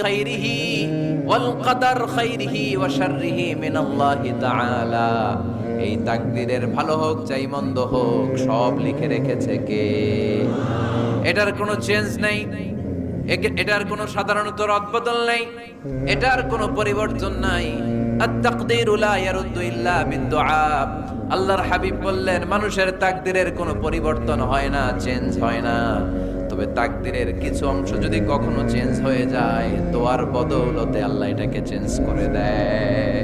খাইরিহি ওয়াল কদর খাইরিহি ওয়া শাররিহি মিনাল্লাহি তাআলা। এই তাকদীরের ভালো হোক চাই মন্দ হোক সব লিখে রেখেছে কে? এটার কোনো চেঞ্জ নাই, এটার কোনো সাধারণত রদবদল নাই, এটার কোনো পরিবর্তন নাই। আত-তাকদীরু লা ইয়ারুদ্দু ইল্লা বিদ-দুআ। আল্লাহর হাবিব বললেন মানুষের তাকদীরের কোনো পরিবর্তন হয় না, চেঞ্জ হয় না। তবে তাকদীরের কিছু অংশ যদি কখনো চেঞ্জ হয়ে যায়, দোয়ার বদৌলতে আল্লাহ এটাকে চেঞ্জ করে দেয়।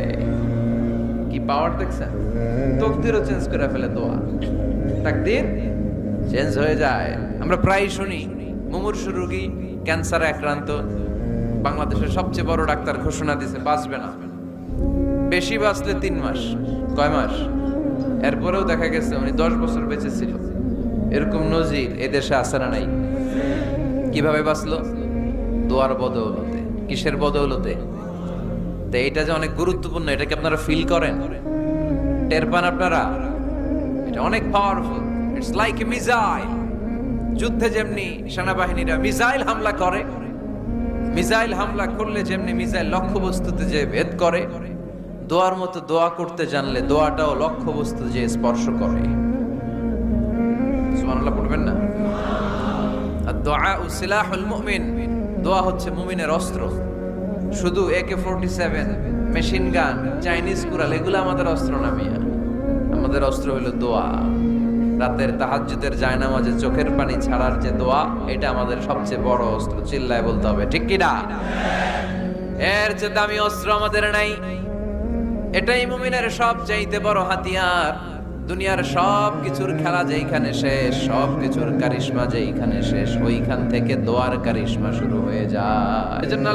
কি পাওয়ার দেখছেন? তাকদীরও চেঞ্জ করে ফেলে দোয়া, তাকদীর চেঞ্জ হয়ে যায়। আমরা প্রায় শুনি মুমূর্ষু রোগী, ক্যান্সারে আক্রান্ত, বাংলাদেশের সবচেয়ে বড় ডাক্তার ঘোষণা দিয়েছে বাঁচবে না, বেশি বাঁচলে 3 মাস। কয় মাস? এরপরেও দেখা গেছে উনি 10 বছর বেঁচে ছিল। এরকম নজির এদেশে আছে না নাই? কিভাবে বাঁচলো? দোয়ার বদৌলতে। কিসের বদৌলতে? তো এটা যে অনেক গুরুত্বপূর্ণ, এটা কি আপনারা ফিল করেন, টের পান আপনারা? এটা অনেক powerful. It's like a missile. যুদ্ধে যেমনি সেনাবাহিনীরা মিসাইল হামলা করে, মিসাইল হামলা করলে যেমনি মিসাইল লক্ষ্যবস্তুতে যে ভেদ করে, দোয়ার মতো দোয়া করতে জানলে দোয়াটাও লক্ষ্যবস্তু যে স্পর্শ করে। সুবহানাল্লাহ পড়বেন না? আদ-দুআউ সিলাহুল মুমিন। দোয়া হচ্ছে মুমিনের অস্ত্র। শুধু AK-47, মেশিন গান, চাইনিজ কুড়াল এগুলো আমাদের অস্ত্র না মিয়া। আমাদের অস্ত্র হলো দোয়া। রাতের তাহাজ্জুদের জায়নামাজে চোখের পানি ছাড়ার যে দোয়া, এটা আমাদের সবচেয়ে বড় অস্ত্র। চিল্লায় বলতে হবে ঠিক কি না? এর চেয়ে দামি অস্ত্র আমাদের নাই। এটাই মুমিনের সবচাইতে বড় হাতিয়ার। দুনিয়ার সব কিছুর খেলা যেইখানে শেষ, সব কিছুর কারিশমা যেইখানে শেষ, ওইখান থেকে দোয়ার কারিশমা শুরু হয়ে যায়। এজন্য